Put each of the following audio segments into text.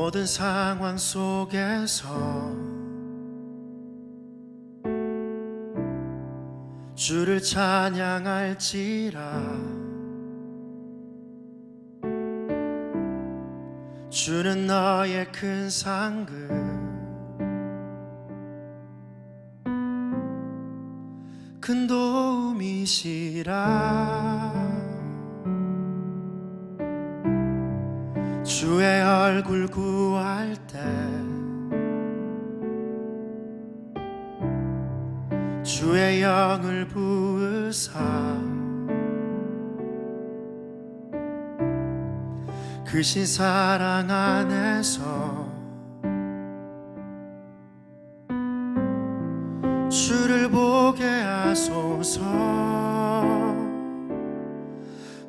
모든 상황 속에서 주를 찬양할지라. 주는 너의 큰 상급, 큰 도움이시라. 주의 얼굴 구할 때 주의 영을 부으사 크신 사랑 안에서 주를 보게 하소서.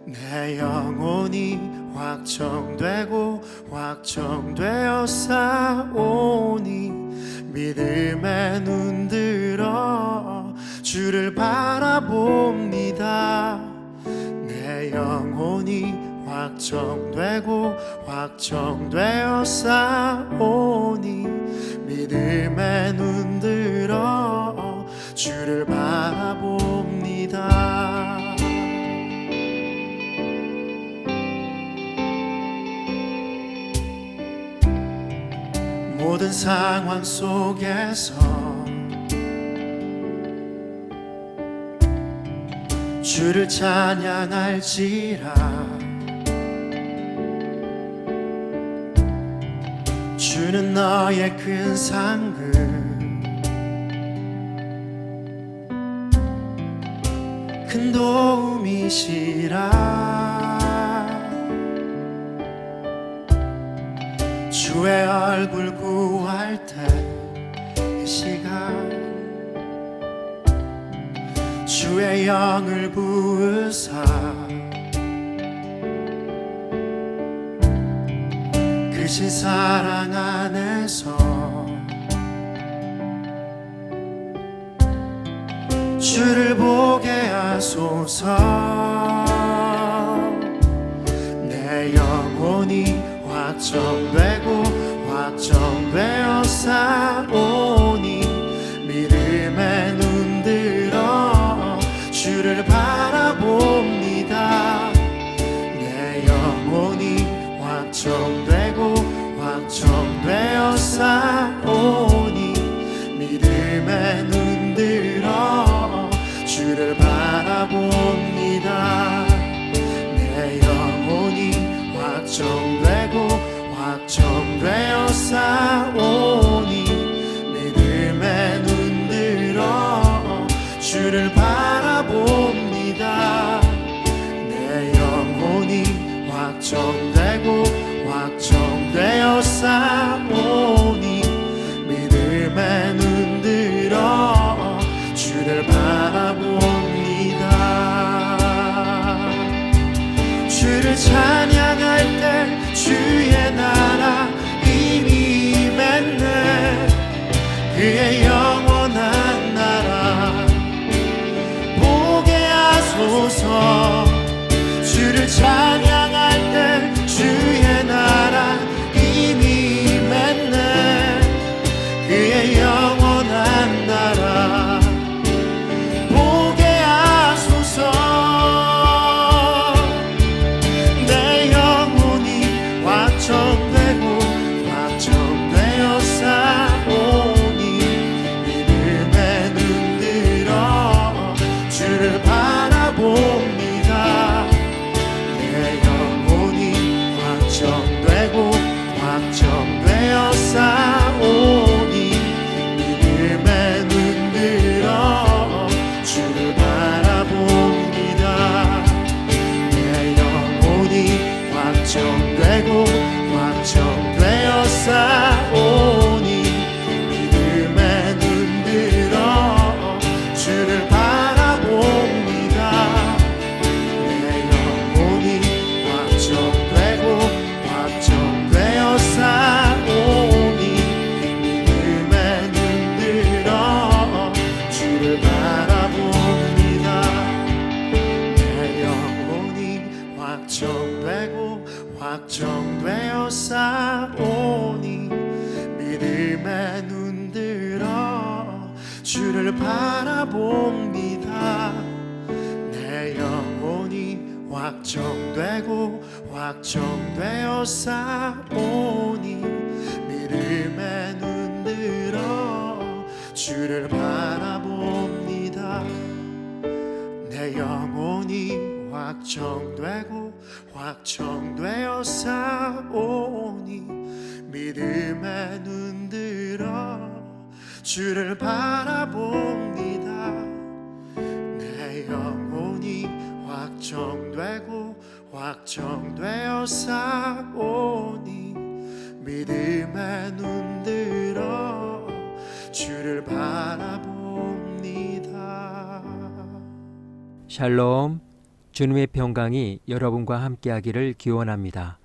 내 영혼이 확정되고 확정되어 싸우니 믿음의 눈 들어 주를 바라봅니다. 내 영혼이 확정되고 확정되어 싸우니 믿음의 눈 들어 주를 바라봅니다. 모든 상황 속에서 주를 찬양할지라. 주는 너의 큰 상급, 큰 도움이시라. 주의 얼굴 구할 때 이 시간 주의 영을 부으사 크신 사랑 안에서 주를 보게 하소서. 내 영혼이 확정되고 확정되어 싸우니 믿음의 눈 들어 주를 바라봅니다. 내 영혼이 확정되고 확정되어 싸우니 믿음의 눈 들어 주를 바라봅니다. 내 영혼이 확정되고 확정되어 싸우니 믿음의 눈 들어 주를 바라봅니다. 내 영혼이 확정되고 확정되어 싸우니 믿음의 눈 들어 주를 바라봅니다. 주를 찬양할 때 주의 나라 이미 임했네. 그의 영원한 나라 보게 하소서. 주를 찬양할 때 주의 나라 이미 임했네. 그의 영원한 나라 보게 하소서. 내 영혼이 확정되고 확정되어 싸우니 믿음의 눈 들어 주를 바라봅니다. 내 주를 바라봅니다. 내 영혼이 확정되고 확정되어 싸우니 믿음에 눈 들어 주를 바라봅니다. 내 영혼이 확정되고 확정되어 싸우니 믿음에 눈 들어 주를 바라봅니다. 내 영혼이 확정되고 확정되어 싸우니 믿음에 눈 들어 주를 바라봅니다. 샬롬, 주님의 평강이 여러분과 함께하기를 기원합니다.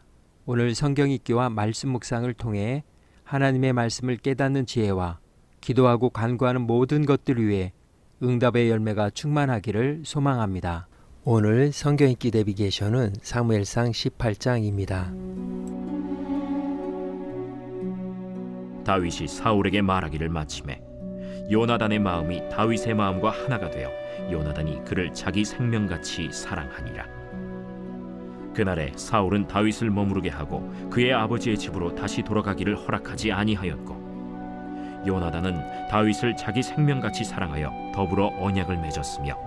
오늘 성경 읽기와 말씀 묵상을 통해 하나님의 말씀을 깨닫는 지혜와 기도하고 간구하는 모든 것들 위해 응답의 열매가 충만하기를 소망합니다. 오늘 성경 읽기 내비게이션은 사무엘상 18장입니다. 다윗이 사울에게 말하기를 마치매 요나단의 마음이 다윗의 마음과 하나가 되어 요나단이 그를 자기 생명같이 사랑하니라. 그날에 사울은 다윗을 머무르게 하고 그의 아버지의 집으로 다시 돌아가기를 허락하지 아니하였고 요나단은 다윗을 자기 생명같이 사랑하여 더불어 언약을 맺었으며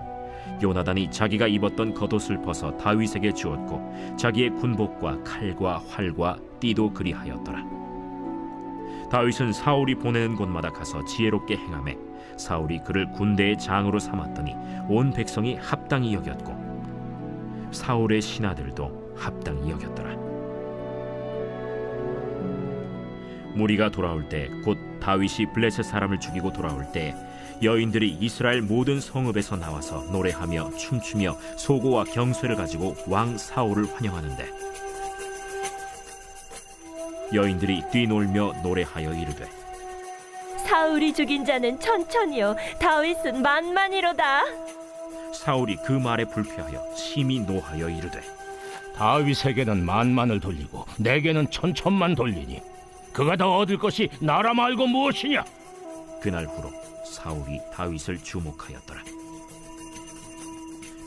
요나단이 자기가 입었던 겉옷을 벗어 다윗에게 주었고 자기의 군복과 칼과 활과 띠도 그리하였더라. 다윗은 사울이 보내는 곳마다 가서 지혜롭게 행하매 사울이 그를 군대의 장으로 삼았더니 온 백성이 합당히 여겼고 사울의 신하들도 합당히 여겼더라. 무리가 돌아올 때 곧 다윗이 블레셋 사람을 죽이고 돌아올 때 여인들이 이스라엘 모든 성읍에서 나와서 노래하며 춤추며 소고와 경쇠를 가지고 왕 사울을 환영하는데 여인들이 뛰놀며 노래하여 이르되 사울이 죽인 자는 천천히요 다윗은 만만이로다. 사울이 그 말에 불쾌하여 심히 노하여 이르되 다윗에게는 만만을 돌리고 내게는 천천만 돌리니 그가 더 얻을 것이 나라 말고 무엇이냐? 그날 후로 사울이 다윗을 주목하였더라.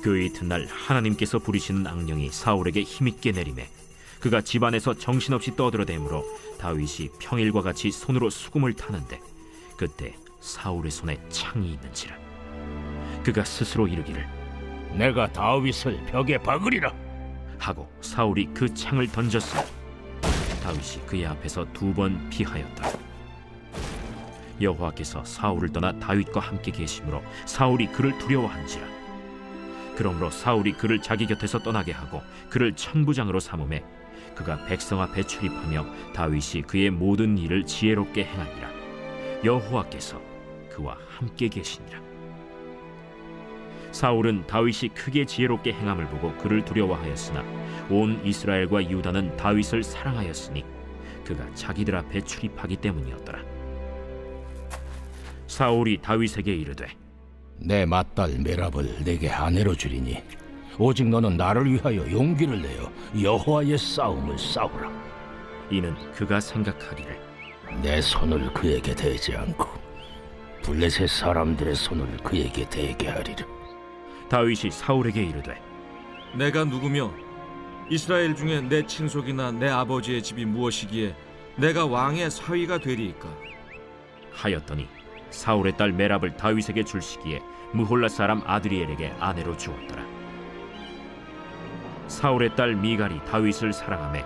그 이튿날 하나님께서 부리시는 악령이 사울에게 힘있게 내리매 그가 집안에서 정신없이 떠들어대므로 다윗이 평일과 같이 손으로 수금을 타는데 그때 사울의 손에 창이 있는지라. 그가 스스로 이르기를 내가 다윗을 벽에 박으리라 하고 사울이 그 창을 던졌으니 다윗이 그의 앞에서 2번 피하였더라. 여호와께서 사울을 떠나 다윗과 함께 계심으로 사울이 그를 두려워한지라. 그러므로 사울이 그를 자기 곁에서 떠나게 하고 그를 천부장으로 삼음에 그가 백성 앞에 출입하며 다윗이 그의 모든 일을 지혜롭게 행하니라. 여호와께서 그와 함께 계시니라. 사울은 다윗이 크게 지혜롭게 행함을 보고 그를 두려워하였으나 온 이스라엘과 유다는 다윗을 사랑하였으니 그가 자기들 앞에 출입하기 때문이었더라. 사울이 다윗에게 이르되 내 맏딸 메랍을 내게 아내로 주리니 오직 너는 나를 위하여 용기를 내어 여호와의 싸움을 싸우라. 이는 그가 생각하기를 내 손을 그에게 대지 않고 블레셋 사람들의 손을 그에게 대게 하리라. 다윗이 사울에게 이르되 내가 누구며 이스라엘 중에 내 친속이나 내 아버지의 집이 무엇이기에 내가 왕의 사위가 되리이까? 하였더니 사울의 딸 메랍을 다윗에게 줄 시기에 무홀라 사람 아드리엘에게 아내로 주었더라. 사울의 딸 미갈이 다윗을 사랑하매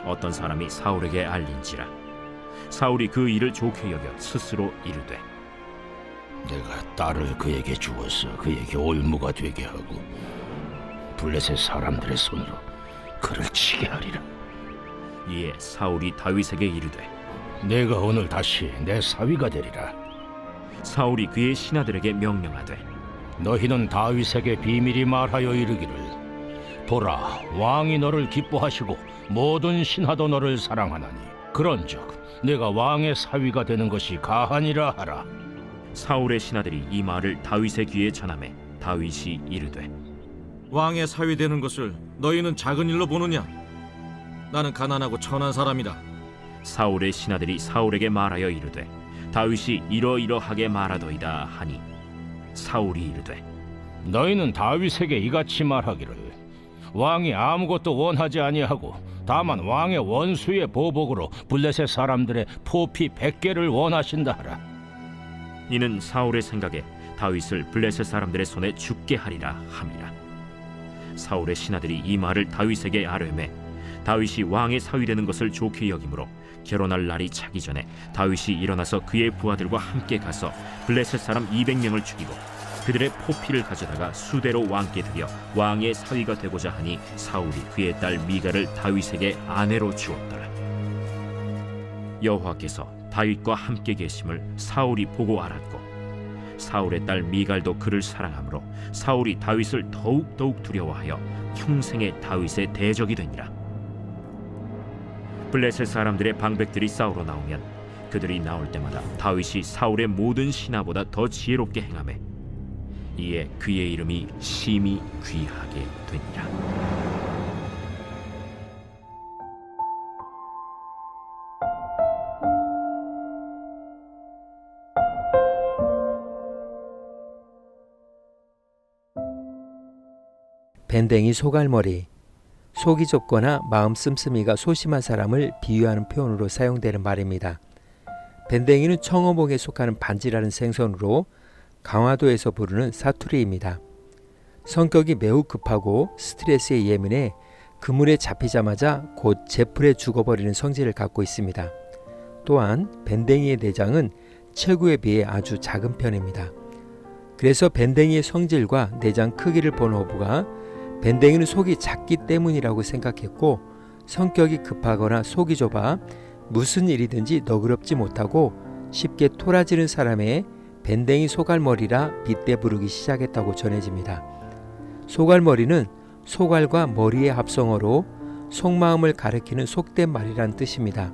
어떤 사람이 사울에게 알린지라. 사울이 그 일을 좋게 여겨 스스로 이르되 내가 딸을 그에게 주어서 그에게 올무가 되게 하고 블레셋 사람들의 손으로 그를 치게 하리라. 이에 사울이 다윗에게 이르되 내가 오늘 다시 내 사위가 되리라. 사울이 그의 신하들에게 명령하되 너희는 다윗에게 비밀히 말하여 이르기를 보라, 왕이 너를 기뻐하시고 모든 신하도 너를 사랑하나니 그런즉 내가 왕의 사위가 되는 것이 가하니라 하라. 사울의 신하들이 이 말을 다윗의 귀에 전하매 다윗이 이르되 왕의 사위 되는 것을 너희는 작은 일로 보느냐? 나는 가난하고 천한 사람이다. 사울의 신하들이 사울에게 말하여 이르되 다윗이 이러이러하게 말하더이다 하니 사울이 이르되 너희는 다윗에게 이같이 말하기를 왕이 아무것도 원하지 아니하고 다만 왕의 원수의 보복으로 블레셋 사람들의 포피 100개를 원하신다 하라. 이는 사울의 생각에 다윗을 블레셋 사람들의 손에 죽게 하리라 함이라. 사울의 신하들이 이 말을 다윗에게 아뢰매 다윗이 왕의 사위되는 것을 좋게 여기므로 결혼할 날이 차기 전에 다윗이 일어나서 그의 부하들과 함께 가서 블레셋 사람 200명을 죽이고 그들의 포피를 가져다가 수대로 왕께 드려 왕의 사위가 되고자 하니 사울이 그의 딸 미갈을 다윗에게 아내로 주었더라. 여호와께서 다윗과 함께 계심을 사울이 보고 알았고 사울의 딸 미갈도 그를 사랑하므로 사울이 다윗을 더욱 두려워하여 평생에 다윗의 대적이 되니라. 블레셋 사람들의 방백들이 싸우러 나오면 그들이 나올 때마다 다윗이 사울의 모든 신하보다 더 지혜롭게 행하매 이에 그의 이름이 심히 귀하게 되니라. 밴댕이 소갈머리. 속이 좁거나 마음 씀씀이가 소심한 사람을 비유하는 표현으로 사용되는 말입니다. 밴댕이는 청어목에 속하는 반지라는 생선으로 강화도에서 부르는 사투리입니다. 성격이 매우 급하고 스트레스에 예민해 그물에 잡히자마자 곧 제풀에 죽어버리는 성질을 갖고 있습니다. 또한 밴댕이의 내장은 체구에 비해 아주 작은 편입니다. 그래서 밴댕이의 성질과 내장 크기를 본 어부가 밴댕이는 속이 작기 때문이라고 생각했고 성격이 급하거나 속이 좁아 무슨 일이든지 너그럽지 못하고 쉽게 토라지는 사람의 밴댕이 소갈머리라 빗대 부르기 시작했다고 전해집니다. 소갈머리는 소갈과 머리의 합성어로 속마음을 가리키는 속된 말이란 뜻입니다.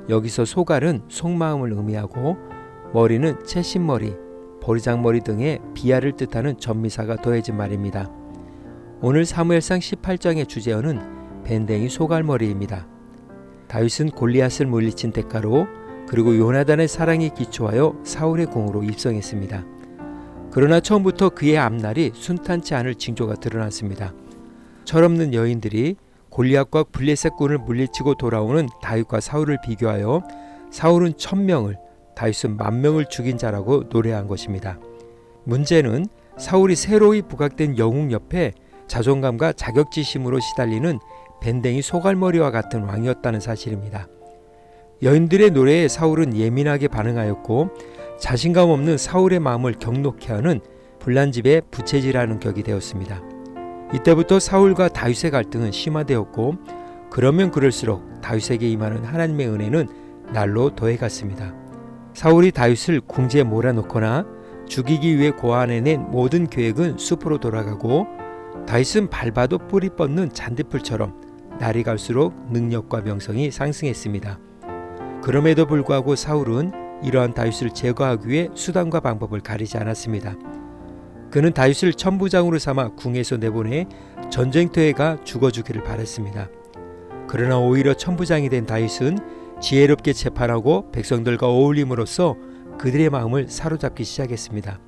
여기서 소갈은 속마음을 의미하고 머리는 채신머리, 보리장머리 등의 비하를 뜻하는 전미사가 더해진 말입니다. 오늘 사무엘상 18장의 주제어는 밴댕이 소갈머리입니다. 다윗은 골리앗을 물리친 대가로 그리고 요나단의 사랑에 기초하여 사울의 공으로 입성했습니다. 그러나 처음부터 그의 앞날이 순탄치 않을 징조가 드러났습니다. 철없는 여인들이 골리앗과 블레셋군을 물리치고 돌아오는 다윗과 사울을 비교하여 사울은 1000명을 다윗은 10,000명을 죽인 자라고 노래한 것입니다. 문제는 사울이 새로이 부각된 영웅 옆에 자존감과 자격지심으로 시달리는 밴댕이 소갈머리와 같은 왕이었다는 사실입니다. 여인들의 노래에 사울은 예민하게 반응하였고 자신감 없는 사울의 마음을 격노케 하는 불난집의 부채질하는 격이 되었습니다. 이때부터 사울과 다윗의 갈등은 심화되었고 그러면 그럴수록 다윗에게 임하는 하나님의 은혜는 날로 더해갔습니다. 사울이 다윗을 궁지에 몰아넣거나 죽이기 위해 고안해낸 모든 계획은 숲으로 돌아가고 다윗은 밟아도 뿌리 뻗는 잔디풀처럼 날이 갈수록 능력과 명성이 상승했습니다. 그럼에도 불구하고 사울은 이러한 다윗을 제거하기 위해 수단과 방법을 가리지 않았습니다. 그는 다윗을 천부장으로 삼아 궁에서 내보내 전쟁터에 가 죽어주기를 바랐습니다. 그러나 오히려 천부장이 된 다윗은 지혜롭게 재판하고 백성들과 어울림으로써 그들의 마음을 사로잡기 시작했습니다.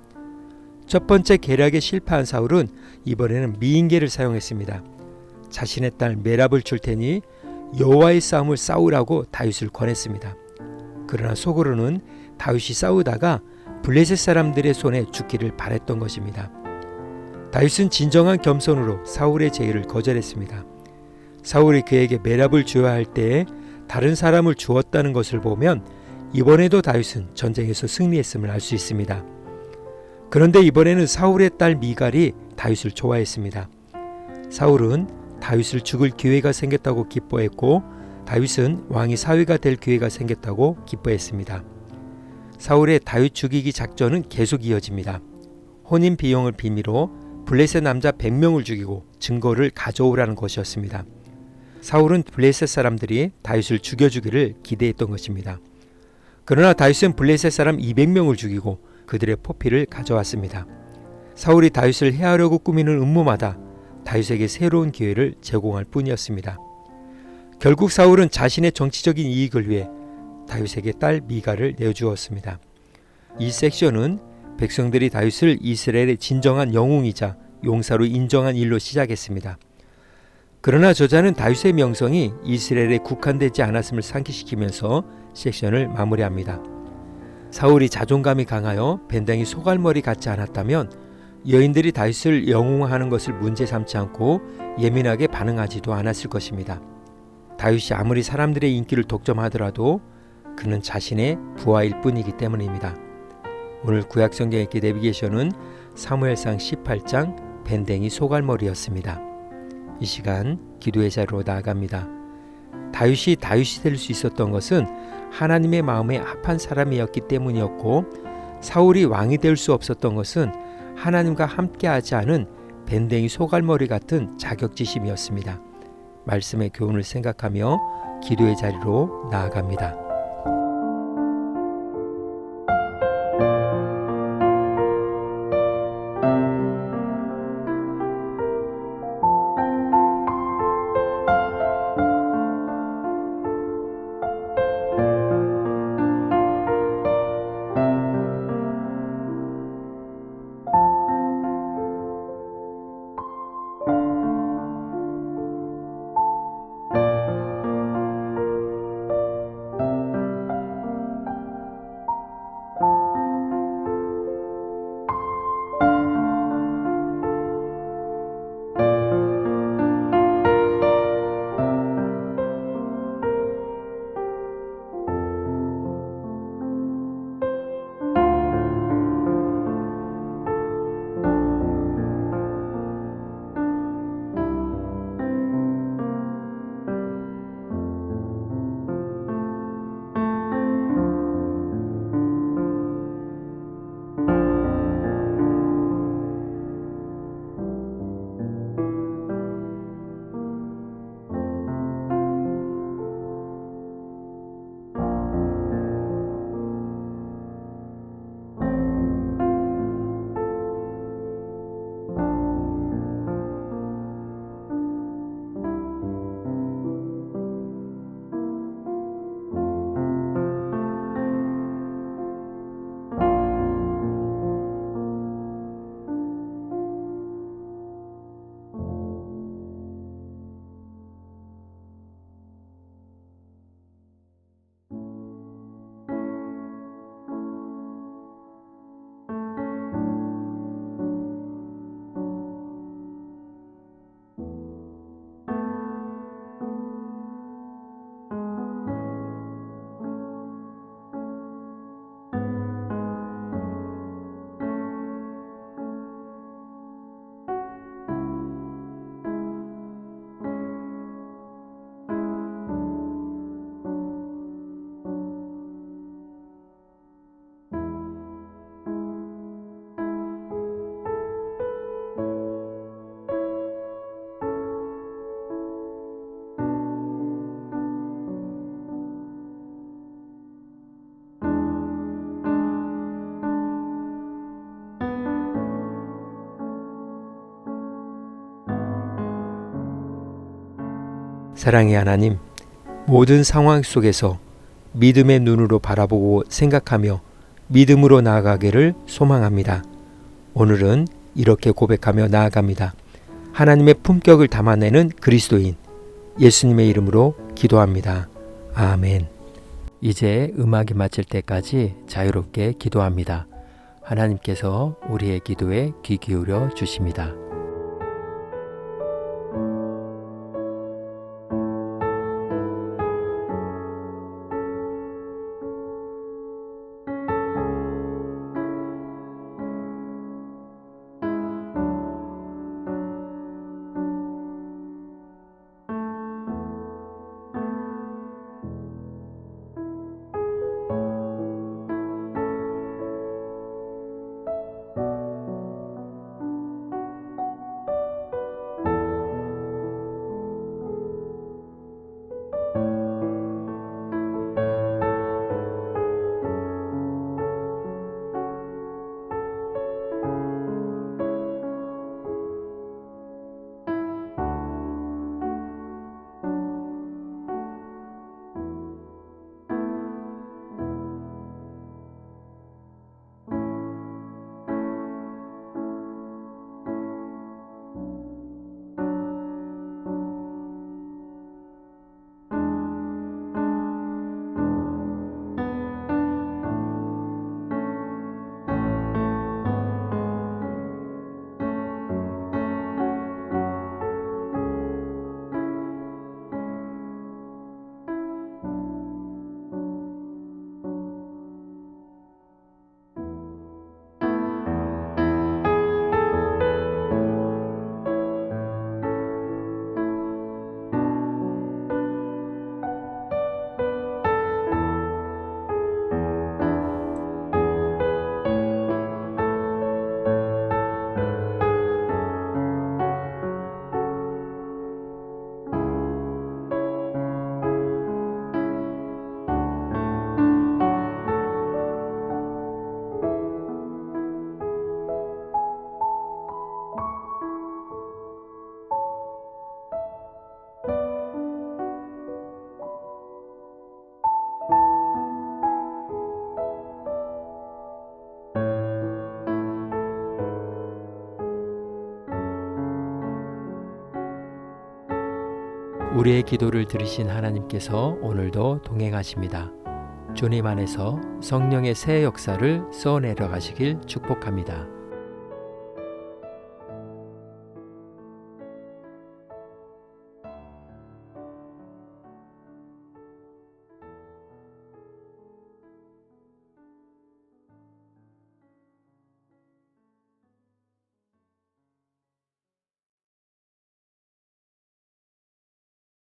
첫 번째 계략에 실패한 사울은 이번에는 미인계를 사용했습니다. 자신의 딸 메랍을 줄 테니 여호와의 싸움을 싸우라고 다윗을 권했습니다. 그러나 속으로는 다윗이 싸우다가 블레셋 사람들의 손에 죽기를 바랬던 것입니다. 다윗은 진정한 겸손으로 사울의 제의를 거절했습니다. 사울이 그에게 메랍을 주어야 할 때에 다른 사람을 주었다는 것을 보면 이번에도 다윗은 전쟁에서 승리했음을 알 수 있습니다. 그런데 이번에는 사울의 딸 미갈이 다윗을 좋아했습니다. 사울은 다윗을 죽을 기회가 생겼다고 기뻐했고 다윗은 왕의 사위가 될 기회가 생겼다고 기뻐했습니다. 사울의 다윗 죽이기 작전은 계속 이어집니다. 혼인 비용을 비밀로 블레셋 남자 100명을 죽이고 증거를 가져오라는 것이었습니다. 사울은 블레셋 사람들이 다윗을 죽여주기를 기대했던 것입니다. 그러나 다윗은 블레셋 사람 200명을 죽이고 그들의 포피를 가져왔습니다. 사울이 다윗을 해하려고 꾸미는 음모마다 다윗에게 새로운 기회를 제공할 뿐이었습니다. 결국 사울은 자신의 정치적인 이익을 위해 다윗에게 딸 미갈을 내어주었습니다. 이 섹션은 백성들이 다윗을 이스라엘의 진정한 영웅이자 용사로 인정한 일로 시작했습니다. 그러나 저자는 다윗의 명성이 이스라엘에 국한되지 않았음을 상기시키면서 섹션을 마무리합니다. 사울이 자존감이 강하여 벤당이 소갈머리 같지 않았다면 여인들이 다윗을 영웅화하는 것을 문제 삼지 않고 예민하게 반응하지도 않았을 것입니다. 다윗이 아무리 사람들의 인기를 독점하더라도 그는 자신의 부하일 뿐이기 때문입니다. 오늘 구약성경 읽기 내비게이션은 사무엘상 18장 벤댕이 소갈머리였습니다. 이 시간 기도의 자리로 나아갑니다. 다윗이 될 수 있었던 것은 하나님의 마음에 합한 사람이었기 때문이었고, 사울이 왕이 될 수 없었던 것은 하나님과 함께하지 않은 밴댕이 소갈머리 같은 자격지심이었습니다. 말씀의 교훈을 생각하며 기도의 자리로 나아갑니다. 사랑의 하나님, 모든 상황 속에서 믿음의 눈으로 바라보고 생각하며 믿음으로 나아가기를 소망합니다. 오늘은 이렇게 고백하며 나아갑니다. 하나님의 품격을 담아내는 그리스도인, 예수님의 이름으로 기도합니다. 아멘. 이제 음악이 마칠 때까지 자유롭게 기도합니다. 하나님께서 우리의 기도에 귀 기울여 주십니다. 우리의 기도를 들으신 하나님께서 오늘도 동행하십니다. 주님 안에서 성령의 새 역사를 쏘내려 가시길 축복합니다.